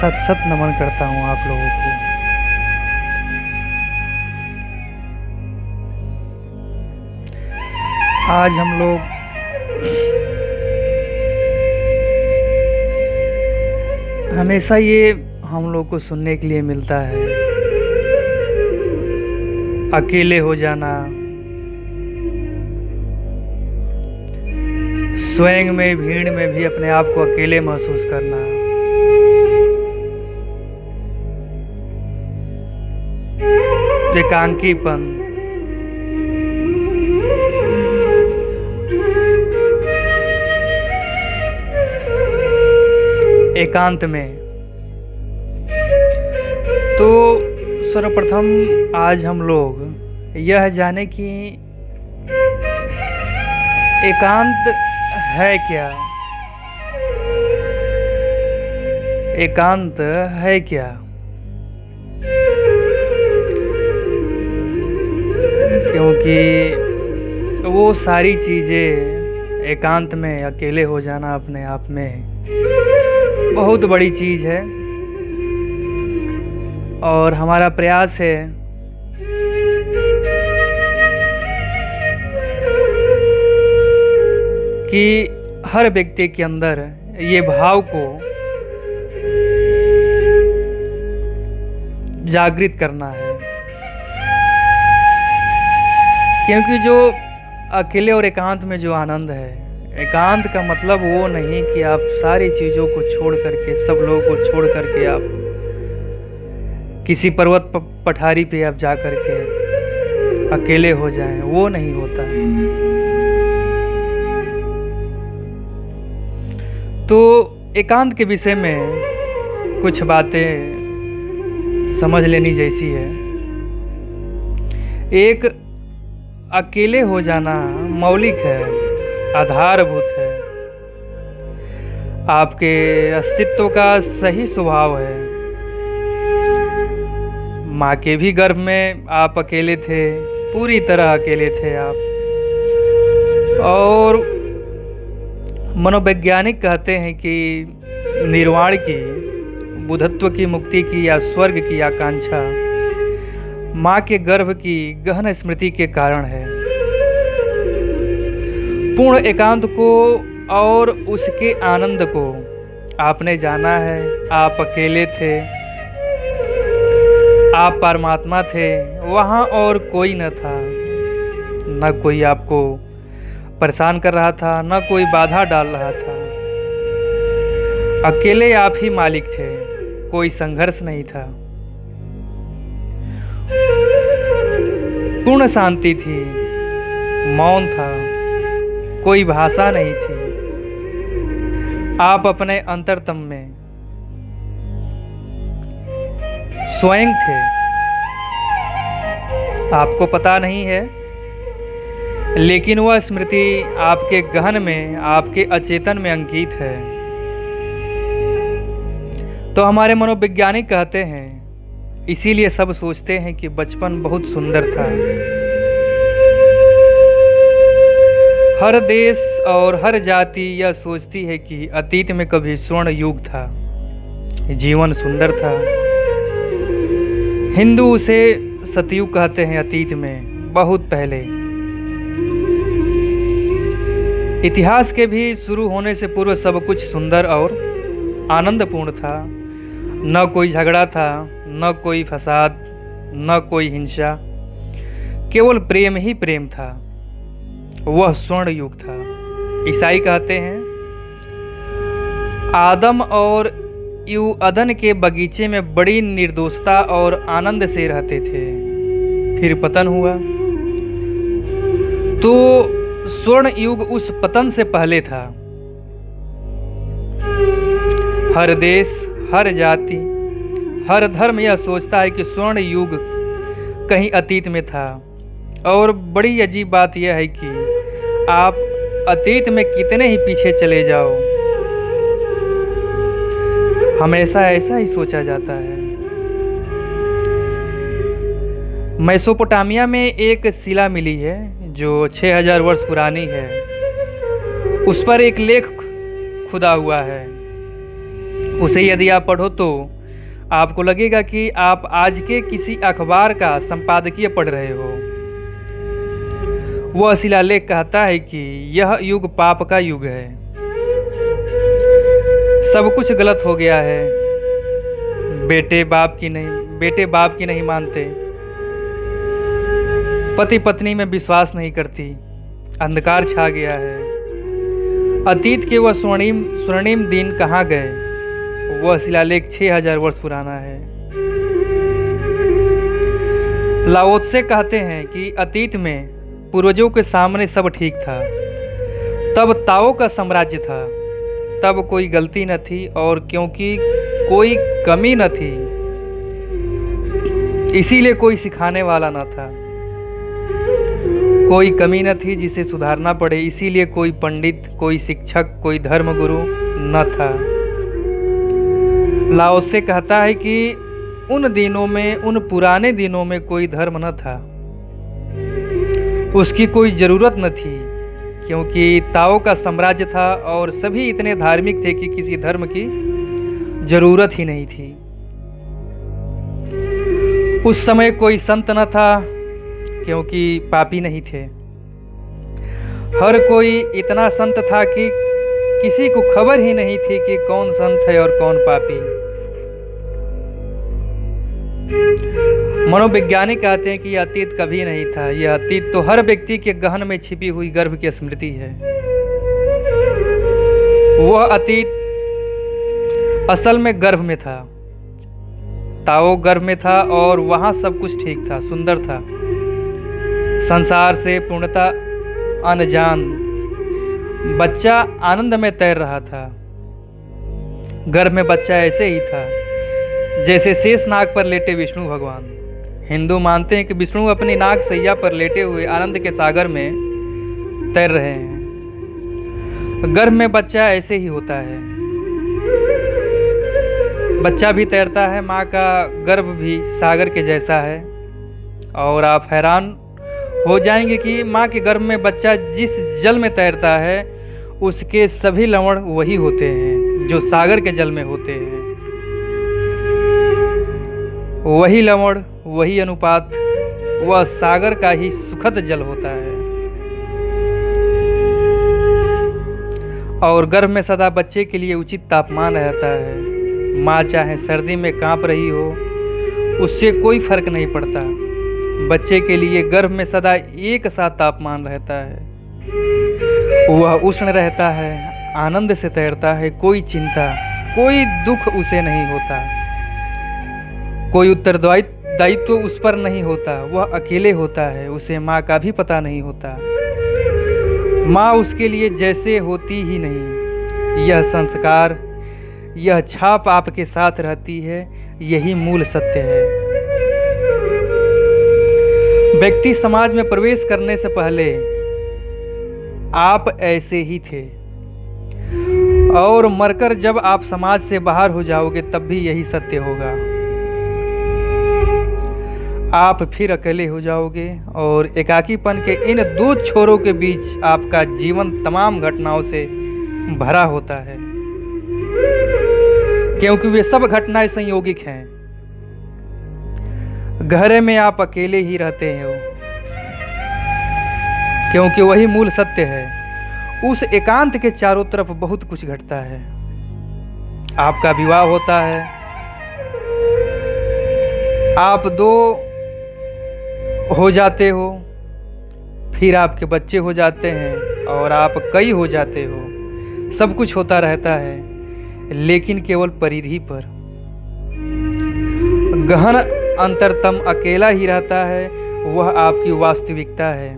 सत सत नमन करता हूँ आप लोगों को। आज हम लोग हमेशा ये हम लोग को सुनने के लिए मिलता है, अकेले हो जाना, स्वयं में भीड़ में भी अपने आप को अकेले महसूस करना, एकांकीपन, एकांत में। तो सर्वप्रथम आज हम लोग यह जाने कि एकांत है क्या, एकांत है क्या। क्योंकि वो सारी चीज़ें एकांत में अकेले हो जाना अपने आप में बहुत बड़ी चीज़ है, और हमारा प्रयास है कि हर व्यक्ति के अंदर ये भाव को जागृत करना है। क्योंकि जो अकेले और एकांत में जो आनंद है, एकांत का मतलब वो नहीं कि आप सारी चीज़ों को छोड़ करके, सब लोगों को छोड़ करके आप किसी पर्वत पठारी पे आप जा करके अकेले हो जाएं, वो नहीं होता। तो एकांत के विषय में कुछ बातें समझ लेनी जैसी है। एक, अकेले हो जाना मौलिक है, आधारभूत है, आपके अस्तित्व का सही स्वभाव है। माँ के भी गर्भ में आप अकेले थे, पूरी तरह अकेले थे आप। और मनोवैज्ञानिक कहते हैं कि निर्वाण की, बुद्धत्व की, मुक्ति की या स्वर्ग की आकांक्षा माँ के गर्भ की गहन स्मृति के कारण है। पूर्ण एकांत को और उसके आनंद को आपने जाना है। आप अकेले थे, आप परमात्मा थे, वहाँ और कोई न था, न कोई आपको परेशान कर रहा था, न कोई बाधा डाल रहा था। अकेले आप ही मालिक थे, कोई संघर्ष नहीं था। पूर्ण शांति थी, मौन था, कोई भाषा नहीं थी। आप अपने अंतरतम में स्वयं थे, आपको पता नहीं है, लेकिन वह स्मृति आपके गहन में, आपके अचेतन में अंकित है। तो हमारे मनोवैज्ञानिक कहते हैं, इसीलिए सब सोचते हैं कि बचपन बहुत सुंदर था। हर देश और हर जाति यह सोचती है कि अतीत में कभी स्वर्ण युग था, जीवन सुंदर था। हिंदू उसे सतयुग कहते हैं, अतीत में, बहुत पहले। इतिहास के भी शुरू होने से पूर्व सब कुछ सुंदर और आनंदपूर्ण था। न कोई झगड़ा था, न कोई फसाद, न कोई हिंसा, केवल प्रेम ही प्रेम था। वह स्वर्ण युग था। ईसाई कहते हैं, आदम और अदन के बगीचे में बड़ी निर्दोषता और आनंद से रहते थे, फिर पतन हुआ। तो स्वर्ण युग उस पतन से पहले था। हर देश, हर जाति, हर धर्म यह सोचता है कि स्वर्ण युग कहीं अतीत में था। और बड़ी अजीब बात यह है कि आप अतीत में कितने ही पीछे चले जाओ, हमेशा ऐसा ही सोचा जाता है। मेसोपोटामिया में एक शिला मिली है जो 6000 वर्ष पुरानी है। उस पर एक लेख खुदा हुआ है। उसे यदि आप पढ़ो तो आपको लगेगा कि आप आज के किसी अखबार का संपादकीय पढ़ रहे हो। वह शिलालेख कहता है कि यह युग पाप का युग है, सब कुछ गलत हो गया है। बेटे बाप की नहीं मानते, पति पत्नी में विश्वास नहीं करती, अंधकार छा गया है। अतीत के वह स्वर्णिम दिन कहाँ गए? वह शिलालेख 6000 वर्ष पुराना है। लाओ त्से कहते हैं कि अतीत में पूर्वजों के सामने सब ठीक था, तब ताओ का साम्राज्य था, तब कोई गलती न थी, और क्योंकि कोई कमी न थी इसीलिए कोई सिखाने वाला न था। कोई कमी न थी जिसे सुधारना पड़े, इसीलिए कोई पंडित, कोई शिक्षक, कोई धर्मगुरु न था। लाओ त्से कहता है कि उन पुराने दिनों में कोई धर्म न था, उसकी कोई जरूरत न थी, क्योंकि ताओ का साम्राज्य था और सभी इतने धार्मिक थे कि किसी धर्म की जरूरत ही नहीं थी। उस समय कोई संत न था, क्योंकि पापी नहीं थे। हर कोई इतना संत था कि किसी को खबर ही नहीं थी कि कौन संत है और कौन पापी। मनोवैज्ञानिक कहते हैं कि यह अतीत कभी नहीं था, यह अतीत तो हर व्यक्ति के गहन में छिपी हुई गर्भ की स्मृति है। वह अतीत असल में गर्भ में था, ताओ गर्भ में था और वहां सब कुछ ठीक था, सुंदर था, संसार से पूर्णता अनजान। बच्चा आनंद में तैर रहा था। गर्भ में बच्चा ऐसे ही था जैसे शेष नाग पर लेटे विष्णु भगवान। हिंदू मानते हैं कि विष्णु अपनी नाग सैया पर लेटे हुए आनंद के सागर में तैर रहे हैं। गर्भ में बच्चा ऐसे ही होता है, बच्चा भी तैरता है, माँ का गर्भ भी सागर के जैसा है। और आप हैरान हो जाएंगे कि माँ के गर्भ में बच्चा जिस जल में तैरता है उसके सभी लवण वही होते हैं जो सागर के जल में होते हैं। वही लवण, वही अनुपात, वह सागर का ही सुखद जल होता है। और गर्भ में सदा बच्चे के लिए उचित तापमान रहता है। माँ चाहे सर्दी में कांप रही हो, उससे कोई फर्क नहीं पड़ता। बच्चे के लिए गर्भ में सदा एक सा तापमान रहता है। वह उष्ण रहता है, आनंद से तैरता है, कोई चिंता, कोई दुख उसे नहीं होता, कोई उत्तरदायित्व उस पर नहीं होता। वह अकेले होता है, उसे माँ का भी पता नहीं होता। माँ उसके लिए जैसे होती ही नहीं। यह संस्कार, यह छाप आपके साथ रहती है, यही मूल सत्य है। व्यक्ति समाज में प्रवेश करने से पहले आप ऐसे ही थे, और मरकर जब आप समाज से बाहर हो जाओगे तब भी यही सत्य होगा। आप फिर अकेले हो जाओगे और एकाकीपन के इन दो छोरों के बीच आपका जीवन तमाम घटनाओं से भरा होता है, क्योंकि वे सब घटनाएं संयोगिक हैं। गहरे में आप अकेले ही रहते हो, क्योंकि वही मूल सत्य है। उस एकांत के चारों तरफ बहुत कुछ घटता है। आपका विवाह होता है, आप दो हो जाते हो, फिर आपके बच्चे हो जाते हैं और आप कई हो जाते हो। सब कुछ होता रहता है, लेकिन केवल परिधि पर। गहन अंतरतम अकेला ही रहता है, वह आपकी वास्तविकता है।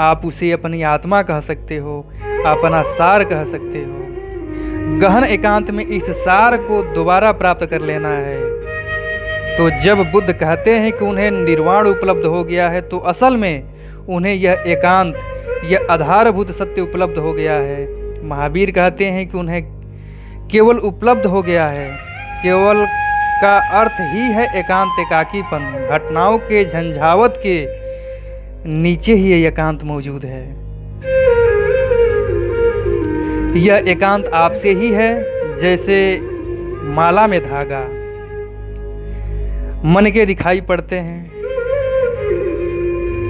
आप उसे अपनी आत्मा कह सकते हो, अपना सार कह सकते हो। गहन एकांत में इस सार को दोबारा प्राप्त कर लेना है। तो जब बुद्ध कहते हैं कि उन्हें निर्वाण उपलब्ध हो गया है, तो असल में उन्हें यह एकांत, यह आधारभूत सत्य उपलब्ध हो गया है। महावीर कहते हैं कि उन्हें केवल उपलब्ध हो गया है। केवल का अर्थ ही है एकांत, एकाकीपन। घटनाओं के झंझावत के नीचे ही यह एकांत मौजूद है। यह एकांत आपसे ही है, जैसे माला में धागा। मन के दिखाई पड़ते हैं,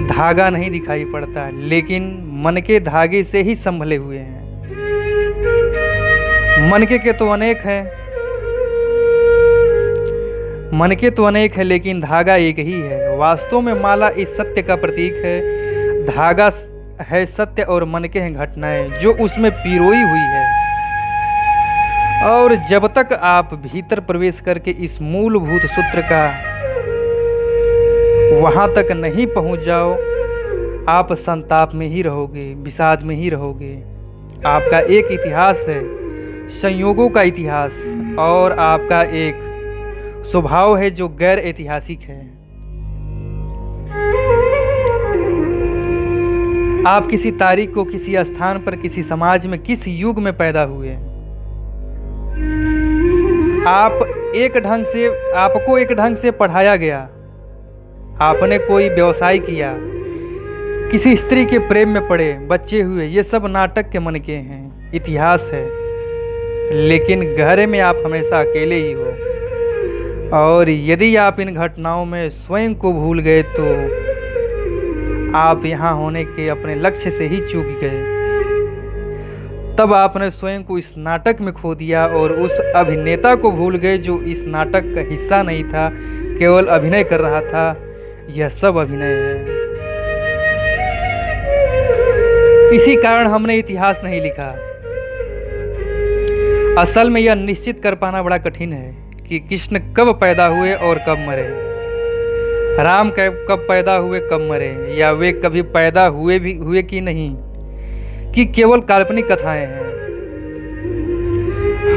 धागा नहीं दिखाई पड़ता, लेकिन मन के धागे से ही संभले हुए हैं। मन के तो अनेक हैं, मन के तो अनेक है, लेकिन धागा एक ही है। वास्तव में माला इस सत्य का प्रतीक है। धागा है सत्य और मन के हैं घटनाएं जो उसमें पिरोई हुई है। और जब तक आप भीतर प्रवेश करके इस मूलभूत सूत्र का वहां तक नहीं पहुंच जाओ, आप संताप में ही रहोगे, विषाद में ही रहोगे। आपका एक इतिहास है, संयोगों का इतिहास, और आपका एक स्वभाव है जो गैर ऐतिहासिक है। आप किसी तारीख को, किसी स्थान पर, किसी समाज में, किस युग में पैदा हुए। आपको एक ढंग से पढ़ाया गया, आपने कोई व्यवसाय किया, किसी स्त्री के प्रेम में पड़े, बच्चे हुए, ये सब नाटक के मन के हैं, इतिहास है। लेकिन गहरे में आप हमेशा अकेले ही हो। और यदि आप इन घटनाओं में स्वयं को भूल गए तो आप यहाँ होने के अपने लक्ष्य से ही चूक गए। तब आपने स्वयं को इस नाटक में खो दिया और उस अभिनेता को भूल गए जो इस नाटक का हिस्सा नहीं था, केवल अभिनय कर रहा था। यह सब अभिनय है। इसी कारण हमने इतिहास नहीं लिखा। असल में यह निश्चित कर पाना बड़ा कठिन है कि कृष्ण कब पैदा हुए और कब मरे, राम कब पैदा हुए कब मरे, या वे कभी पैदा हुए कि नहीं, कि केवल काल्पनिक कथाएं हैं।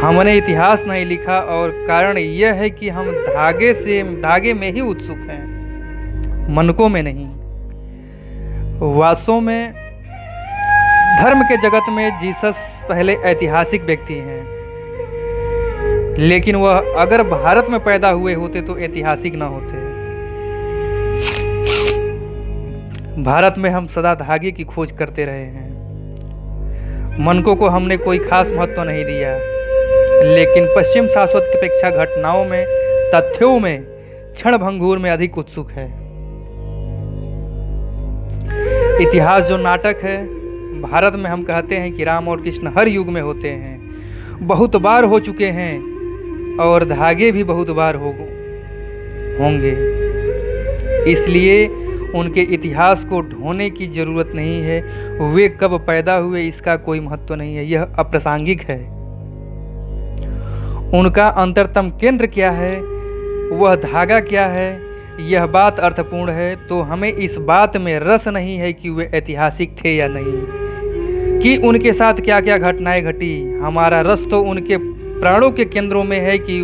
हमने इतिहास नहीं लिखा और कारण यह है कि हम धागे में ही उत्सुक हैं, मनकों में नहीं। वास्तव में धर्म के जगत में जीसस पहले ऐतिहासिक व्यक्ति हैं, लेकिन वह अगर भारत में पैदा हुए होते तो ऐतिहासिक ना होते। भारत में हम सदा धागे की खोज करते रहे हैं। मनकों को हमने कोई खास महत्व नहीं दिया, लेकिन पश्चिम शाश्वत की अपेक्षा घटनाओं में, तथ्यों में, क्षण भंगुर में अधिक उत्सुक है। इतिहास जो नाटक है, भारत में हम कहते हैं कि राम और कृष्ण हर युग में होते हैं, बहुत बार हो चुके हैं और धागे भी बहुत बार होंगे। इसलिए उनके इतिहास को ढोने की जरूरत नहीं है। वे कब पैदा हुए इसका कोई महत्व नहीं है, यह अप्रासंगिक है। उनका अंतरतम केंद्र क्या है, वह धागा क्या है, यह बात अर्थपूर्ण है। तो हमें इस बात में रस नहीं है कि वे ऐतिहासिक थे या नहीं, कि उनके साथ क्या क्या घटनाएं घटी। हमारा रस तो उनके प्राणों के केंद्रों में है कि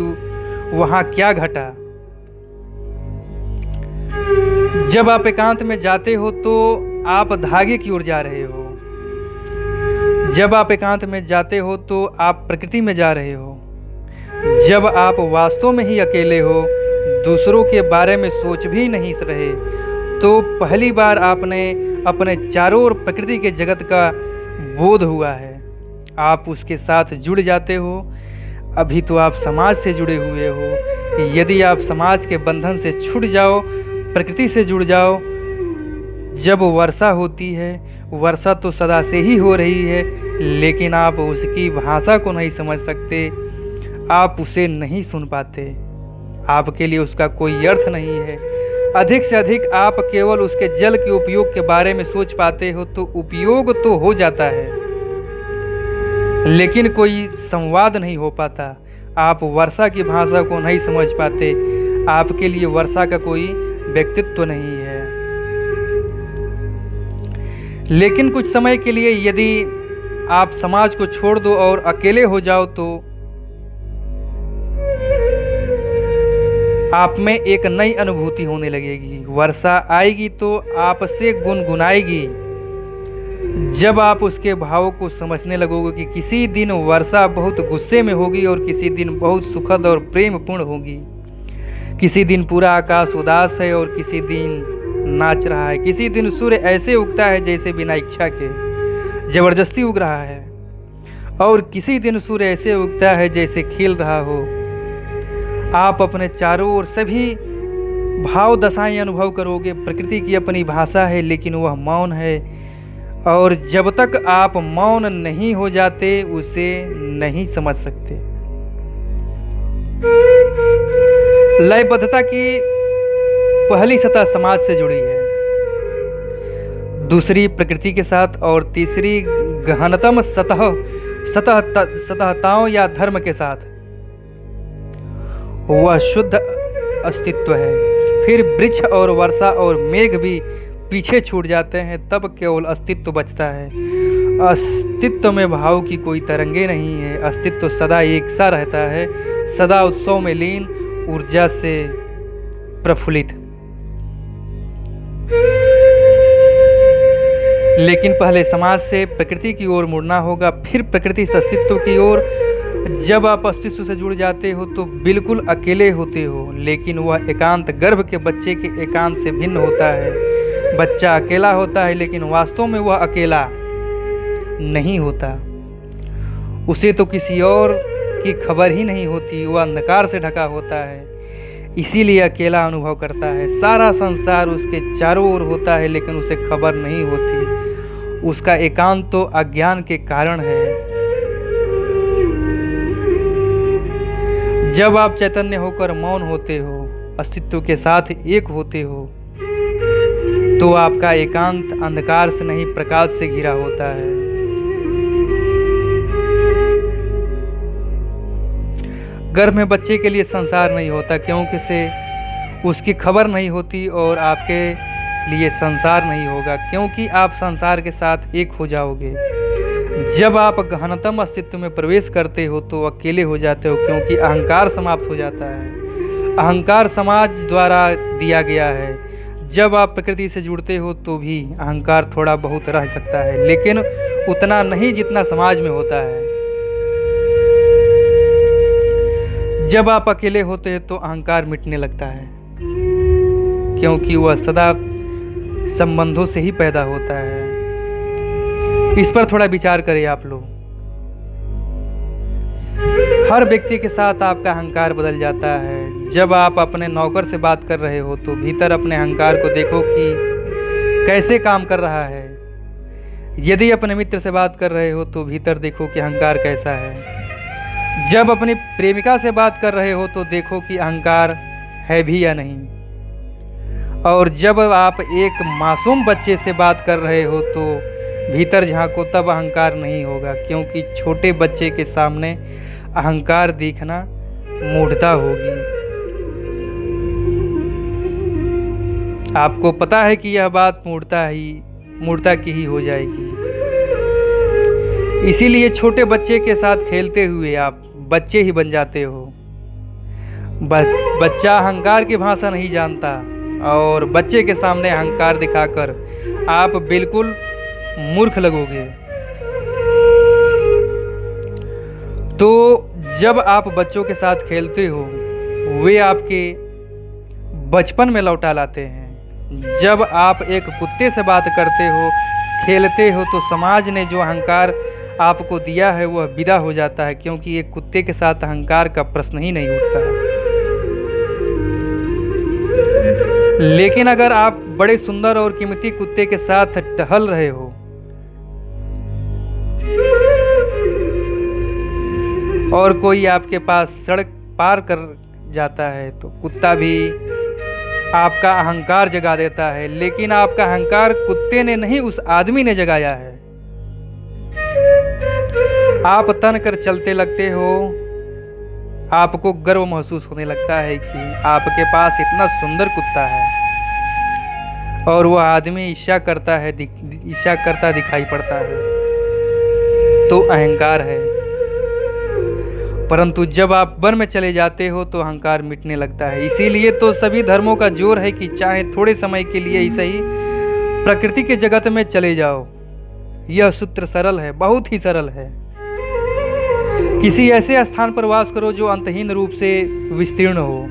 वहाँ क्या घटा। जब आप एकांत में जाते हो तो आप धागे की ओर जा रहे हो। जब आप एकांत में जाते हो तो आप प्रकृति में जा रहे हो। जब आप वास्तव में ही अकेले हो, दूसरों के बारे में सोच भी नहीं रहे, तो पहली बार आपने अपने चारों ओर प्रकृति के जगत का बोध हुआ है। आप उसके साथ जुड़ जाते हो। अभी तो आप समाज से जुड़े हुए हो। यदि आप समाज के बंधन से छूट जाओ, प्रकृति से जुड़ जाओ, जब वर्षा होती है, वर्षा तो सदा से ही हो रही है, लेकिन आप उसकी भाषा को नहीं समझ सकते, आप उसे नहीं सुन पाते, आपके लिए उसका कोई अर्थ नहीं है। अधिक से अधिक आप केवल उसके जल के उपयोग के बारे में सोच पाते हो, तो उपयोग तो हो जाता है, लेकिन कोई संवाद नहीं हो पाता। आप वर्षा की भाषा को नहीं समझ पाते, आपके लिए वर्षा का कोई व्यक्तित्व नहीं है। लेकिन कुछ समय के लिए यदि आप समाज को छोड़ दो और अकेले हो जाओ, तो आप में एक नई अनुभूति होने लगेगी। वर्षा आएगी तो आपसे गुनगुनाएगी। जब आप उसके भाव को समझने लगोगे कि किसी दिन वर्षा बहुत गुस्से में होगी और किसी दिन बहुत सुखद और प्रेमपूर्ण होगी, किसी दिन पूरा आकाश उदास है और किसी दिन नाच रहा है, किसी दिन सूर्य ऐसे उगता है जैसे बिना इच्छा के जबरदस्ती उग रहा है, और किसी दिन सूर्य ऐसे उगता है जैसे खेल रहा हो आप अपने चारों ओर सभी भाव दशाएं अनुभव करोगे। प्रकृति की अपनी भाषा है लेकिन वह मौन है, और जब तक आप मौन नहीं हो जाते उसे नहीं समझ सकते। लयबद्धता की पहली सतह समाज से जुड़ी है, दूसरी प्रकृति के साथ, और तीसरी गहनतम सतहताओं या धर्म के साथ। वह शुद्ध अस्तित्व है। फिर वृक्ष और वर्षा और मेघ भी पीछे छूट जाते हैं, तब केवल अस्तित्व बचता है। अस्तित्व में भाव की कोई तरंगे नहीं है। अस्तित्व सदा एक सा रहता है, सदा उत्सव में लीन, ऊर्जा से प्रफुल्लित। लेकिन पहले समाज से प्रकृति की ओर मुड़ना होगा, फिर प्रकृति से अस्तित्व की ओर। जब आप अस्तित्व से जुड़ जाते हो तो बिल्कुल अकेले होते हो, लेकिन वह एकांत गर्भ के बच्चे के एकांत से भिन्न होता है। बच्चा अकेला होता है लेकिन वास्तव में वह अकेला नहीं होता। उसे तो किसी और की खबर ही नहीं होती, वह अंधकार से ढका होता है, इसीलिए अकेला अनुभव करता है। सारा संसार उसके चारों ओर होता है लेकिन उसे खबर नहीं होती। उसका एकांत तो अज्ञान के कारण है। जब आप चैतन्य होकर मौन होते हो, अस्तित्व के साथ एक होते हो, तो आपका एकांत अंधकार से नहीं प्रकाश से घिरा होता है। गर्भ में बच्चे के लिए संसार नहीं होता क्योंकि उसे उसकी खबर नहीं होती, और आपके लिए संसार नहीं होगा क्योंकि आप संसार के साथ एक हो जाओगे। जब आप गहनतम अस्तित्व में प्रवेश करते हो तो अकेले हो जाते हो क्योंकि अहंकार समाप्त हो जाता है। अहंकार समाज द्वारा दिया गया है। जब आप प्रकृति से जुड़ते हो तो भी अहंकार थोड़ा बहुत रह सकता है, लेकिन उतना नहीं जितना समाज में होता है। जब आप अकेले होते हैं तो अहंकार मिटने लगता है क्योंकि वह सदा संबंधों से ही पैदा होता है। इस पर थोड़ा विचार करें आप लोग। हर व्यक्ति के साथ आपका अहंकार बदल जाता है। जब आप अपने नौकर से बात कर रहे हो तो भीतर अपने अहंकार को देखो कि कैसे काम कर रहा है। यदि अपने मित्र से बात कर रहे हो तो भीतर देखो कि अहंकार कैसा है। जब अपनी प्रेमिका से बात कर रहे हो तो देखो कि अहंकार है भी या नहीं। और जब आप एक मासूम बच्चे से बात कर रहे हो तो भीतर झांको, तब अहंकार नहीं होगा क्योंकि छोटे बच्चे के सामने अहंकार दिखना मूढ़ता होगी। आपको पता है कि यह बात मूढ़ता की ही हो जाएगी। इसीलिए छोटे बच्चे के साथ खेलते हुए आप बच्चे ही बन जाते हो। बच्चा अहंकार की भाषा नहीं जानता, और बच्चे के सामने अहंकार दिखाकर आप बिल्कुल मूर्ख लगोगे। तो जब आप बच्चों के साथ खेलते हो वे आपके बचपन में लौटा लाते हैं। जब आप एक कुत्ते से बात करते हो, खेलते हो, तो समाज ने जो अहंकार आपको दिया है वह विदा हो जाता है क्योंकि एक कुत्ते के साथ अहंकार का प्रश्न ही नहीं उठता। लेकिन अगर आप बड़े सुंदर और कीमती कुत्ते के साथ टहल रहे हो और कोई आपके पास सड़क पार कर जाता है तो कुत्ता भी आपका अहंकार जगा देता है, लेकिन आपका अहंकार कुत्ते ने नहीं उस आदमी ने जगाया है। आप तन कर चलते लगते हो, आपको गर्व महसूस होने लगता है कि आपके पास इतना सुंदर कुत्ता है, और वह आदमी ईर्ष्या करता दिखाई पड़ता है, तो अहंकार है। परंतु जब आप वन में चले जाते हो तो अहंकार मिटने लगता है। इसीलिए तो सभी धर्मों का जोर है कि चाहे थोड़े समय के लिए ही सही प्रकृति के जगत में चले जाओ। यह सूत्र सरल है, बहुत ही सरल है। किसी ऐसे स्थान पर वास करो जो अंतहीन रूप से विस्तीर्ण हो।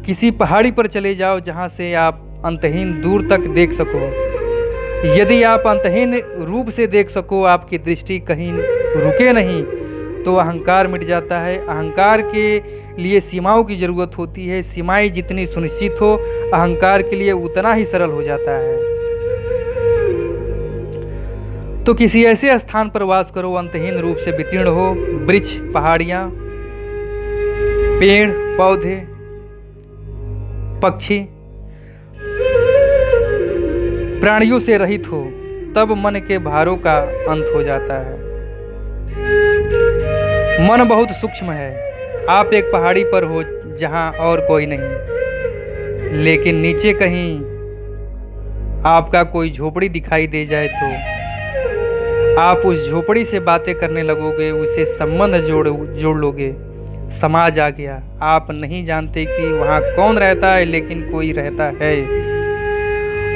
किसी पहाड़ी पर चले जाओ जहां से आप अंतहीन दूर तक देख सको। यदि आप अंतहीन रूप से देख सको, आपकी दृष्टि कहीं रुके नहीं, तो अहंकार मिट जाता है। अहंकार के लिए सीमाओं की ज़रूरत होती है। सीमाएं जितनी सुनिश्चित हो, अहंकार के लिए उतना ही सरल हो जाता है। तो किसी ऐसे स्थान पर वास करो अंतहीन रूप से वितीर्ण हो, वृक्ष, पहाड़ियाँ, पेड़ पौधे, पक्षी, प्राणियों से रहित हो, तब मन के भारों का अंत हो जाता है। मन बहुत सूक्ष्म है। आप एक पहाड़ी पर हो जहां और कोई नहीं, लेकिन नीचे कहीं आपका कोई झोपड़ी दिखाई दे जाए तो आप उस झोपड़ी से बातें करने लगोगे, उसे संबंध जोड़ लोगे। समाज आ गया। आप नहीं जानते कि वहाँ कौन रहता है, लेकिन कोई रहता है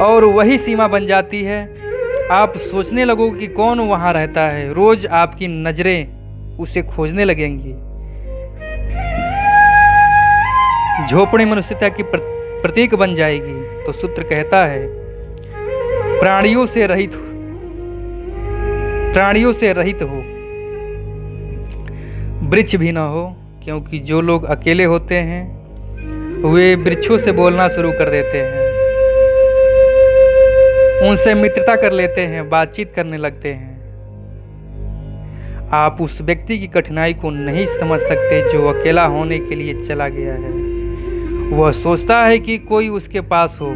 और वही सीमा बन जाती है। आप सोचने लगोगे कि कौन वहाँ रहता है। रोज आपकी नजरें उसे खोजने लगेंगी। झोपड़ी मनुष्यता की प्रतीक बन जाएगी। तो सूत्र कहता है, प्राणियों से रहित हो, वृक्ष भी न हो, क्योंकि जो लोग अकेले होते हैं वे वृक्षों से बोलना शुरू कर देते हैं, उनसे मित्रता कर लेते हैं, बातचीत करने लगते हैं। आप उस व्यक्ति की कठिनाई को नहीं समझ सकते जो अकेला होने के लिए चला गया है। वह सोचता है कि कोई उसके पास हो,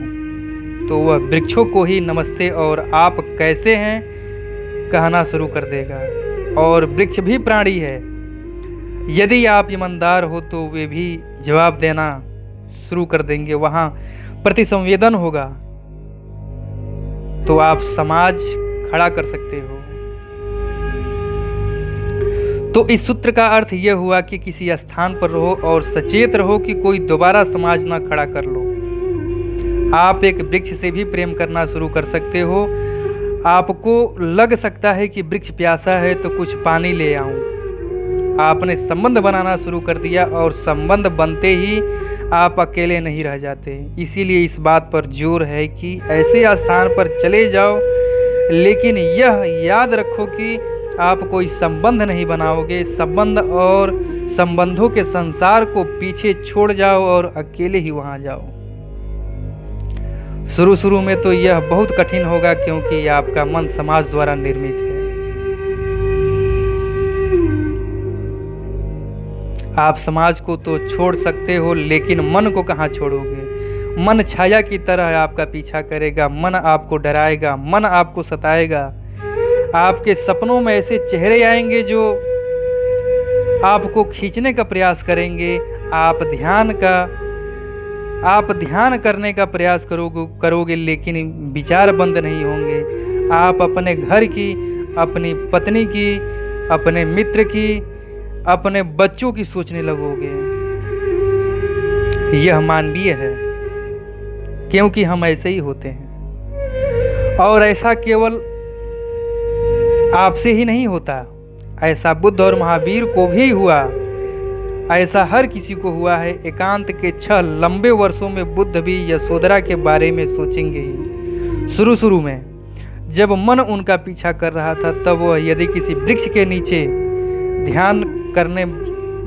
तो वह वृक्षों को ही नमस्ते और आप कैसे हैं कहना शुरू कर देगा। और वृक्ष भी प्राणी है। यदि आप ईमानदार हो तो वे भी जवाब देना शुरू कर देंगे। वहाँ प्रतिसंवेदन होगा तो आप समाज खड़ा कर सकते हो। तो इस सूत्र का अर्थ यह हुआ कि किसी स्थान पर रहो और सचेत रहो कि कोई दोबारा समाज ना खड़ा कर लो। आप एक वृक्ष से भी प्रेम करना शुरू कर सकते हो। आपको लग सकता है कि वृक्ष प्यासा है तो कुछ पानी ले आऊं। आपने संबंध बनाना शुरू कर दिया और संबंध बनते ही आप अकेले नहीं रह जाते। इसीलिए इस बात पर जोर है कि ऐसे स्थान पर चले जाओ, लेकिन यह याद रखो कि आप कोई संबंध नहीं बनाओगे। संबंध और संबंधों के संसार को पीछे छोड़ जाओ और अकेले ही वहां जाओ। शुरू में तो यह बहुत कठिन होगा, क्योंकि आपका मन समाज द्वारा निर्मित है। आप समाज को तो छोड़ सकते हो, लेकिन मन को कहाँ छोड़ोगे। मन छाया की तरह आपका पीछा करेगा। मन आपको डराएगा, मन आपको सताएगा। आपके सपनों में ऐसे चेहरे आएंगे जो आपको खींचने का प्रयास करेंगे। आप ध्यान करने का प्रयास करोगे, लेकिन विचार बंद नहीं होंगे। आप अपने घर की, अपनी पत्नी की, अपने मित्र की, अपने बच्चों की सोचने लगोगे। यह मानवीय है, क्योंकि हम ऐसे ही होते हैं। और ऐसा केवल आपसे ही नहीं होता, ऐसा बुद्ध और महावीर को भी हुआ। ऐसा हर किसी को हुआ है। एकांत के 6 लंबे वर्षों में बुद्ध भी यशोधरा के बारे में सोचेंगे ही। शुरू में जब मन उनका पीछा कर रहा था, तब वह यदि किसी वृक्ष के नीचे ध्यान करने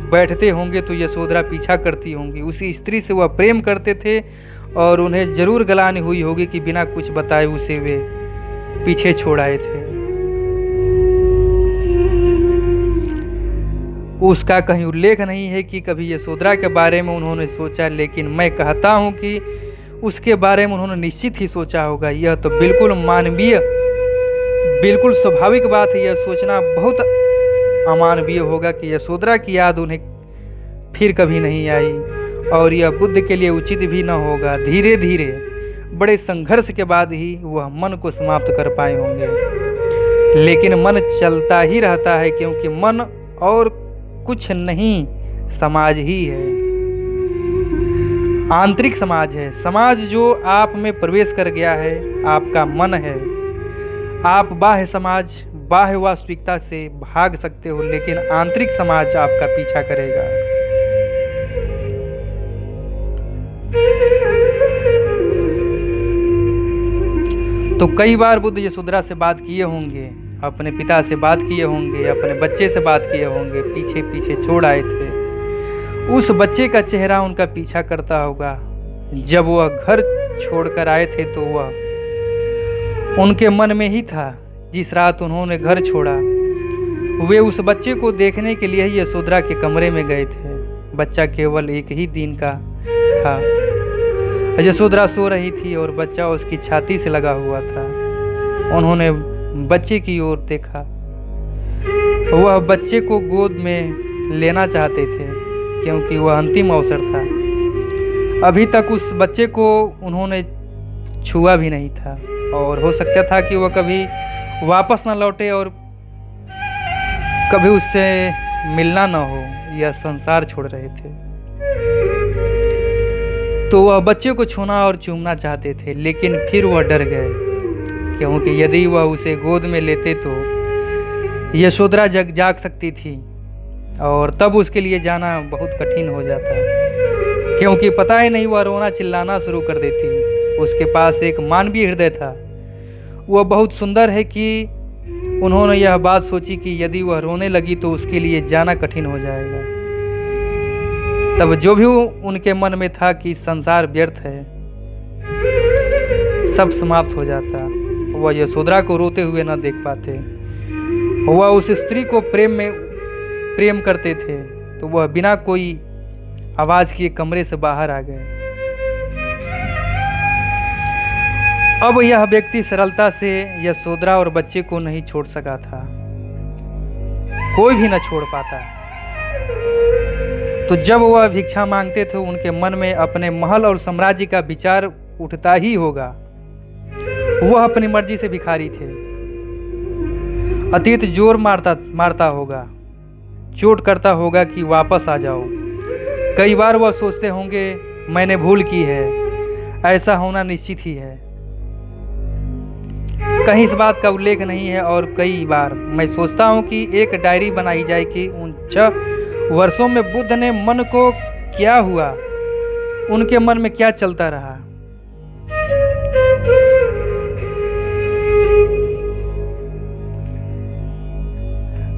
बैठते होंगे तो यशोधरा पीछा करती होंगी। उसी स्त्री से वह प्रेम करते थे और उन्हें जरूर गलानी हुई होगी कि बिना कुछ बताए उसे वे पीछे छोड़ आए थे। उसका कहीं उल्लेख नहीं है कि कभी यशोधरा के बारे में उन्होंने सोचा, लेकिन मैं कहता हूँ कि उसके बारे में उन्होंने निश्चित ही सोचा होगा। यह तो बिल्कुल मानवीय, बिल्कुल स्वाभाविक बात है। यह सोचना बहुत अमानवीय होगा कि यशोधरा की याद उन्हें फिर कभी नहीं आई, और यह बुद्ध के लिए उचित भी न होगा। धीरे धीरे बड़े संघर्ष के बाद ही वह मन को समाप्त कर पाए होंगे। लेकिन मन चलता ही रहता है, क्योंकि मन और कुछ नहीं, समाज ही है। आंतरिक समाज है। समाज जो आप में प्रवेश कर गया है, आपका मन है। आप बाह्य समाज, बाह्य वास्तविकता से भाग सकते हो, लेकिन आंतरिक समाज आपका पीछा करेगा। तो कई बार बुद्ध यशोधरा से बात किए होंगे, अपने पिता से बात किए होंगे, अपने बच्चे से बात किए होंगे, पीछे पीछे छोड़ आए थे। उस बच्चे का चेहरा उनका पीछा करता होगा। जब वह घर छोड़कर आए थे तो वह उनके मन में ही था। जिस रात उन्होंने घर छोड़ा, वे उस बच्चे को देखने के लिए ही यशोधरा के कमरे में गए थे। बच्चा केवल 1 ही दिन का था। यशोधरा सो रही थी और बच्चा उसकी छाती से लगा हुआ था। उन्होंने बच्चे की ओर देखा। वह बच्चे को गोद में लेना चाहते थे क्योंकि वह अंतिम अवसर था। अभी तक उस बच्चे को उन्होंने छुआ भी नहीं था और हो सकता था कि वह कभी वापस न लौटे और कभी उससे मिलना न हो। यह संसार छोड़ रहे थे तो वह बच्चे को छूना और चूमना चाहते थे, लेकिन फिर वह डर गए क्योंकि यदि वह उसे गोद में लेते तो यशोधरा जाग सकती थी और तब उसके लिए जाना बहुत कठिन हो जाता, क्योंकि पता ही नहीं वह रोना चिल्लाना शुरू कर देती। उसके पास एक मानवीय हृदय था। वह बहुत सुंदर है कि उन्होंने यह बात सोची कि यदि वह रोने लगी तो उसके लिए जाना कठिन हो जाएगा। तब जो भी उनके मन में था कि संसार व्यर्थ है, सब समाप्त हो जाता। वह यशोधरा को रोते हुए न देख पाते। वह उस स्त्री को प्रेम करते थे तो वह बिना कोई आवाज किए कमरे से बाहर आ गए। अब यह व्यक्ति सरलता से यशोधरा और बच्चे को नहीं छोड़ सका था। कोई भी न छोड़ पाता। तो जब वह भिक्षा मांगते थे उनके मन में अपने महल और साम्राज्य का विचार उठता ही होगा। वह अपनी मर्जी से भिखारी थे। अतीत जोर मारता होगा, चोट करता होगा कि वापस आ जाओ। कई बार वह सोचते होंगे मैंने भूल की है, ऐसा होना निश्चित ही है। कहीं इस बात का उल्लेख नहीं है और कई बार मैं सोचता हूँ कि एक डायरी बनाई जाए कि उन 6 वर्षों में बुद्ध ने मन को क्या हुआ, उनके मन में क्या चलता रहा।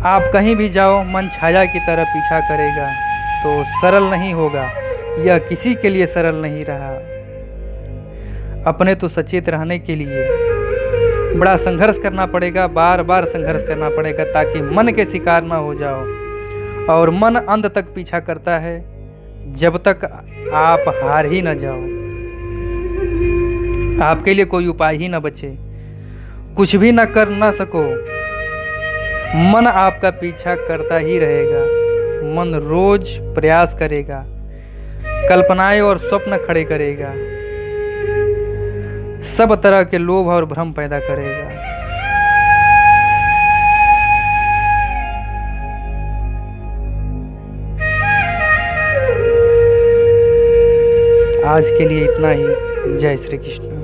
आप कहीं भी जाओ मन छाया की तरह पीछा करेगा तो सरल नहीं होगा। यह किसी के लिए सरल नहीं रहा। अपने तो सचेत रहने के लिए बड़ा संघर्ष करना पड़ेगा, बार बार संघर्ष करना पड़ेगा ताकि मन के शिकार ना हो जाओ। और मन अंत तक पीछा करता है जब तक आप हार ही न जाओ, आपके लिए कोई उपाय ही न बचे, कुछ भी न कर न सको। मन आपका पीछा करता ही रहेगा। मन रोज प्रयास करेगा, कल्पनाएं और स्वप्न खड़े करेगा, सब तरह के लोभ और भ्रम पैदा करेगा। आज के लिए इतना ही। जय श्री कृष्ण।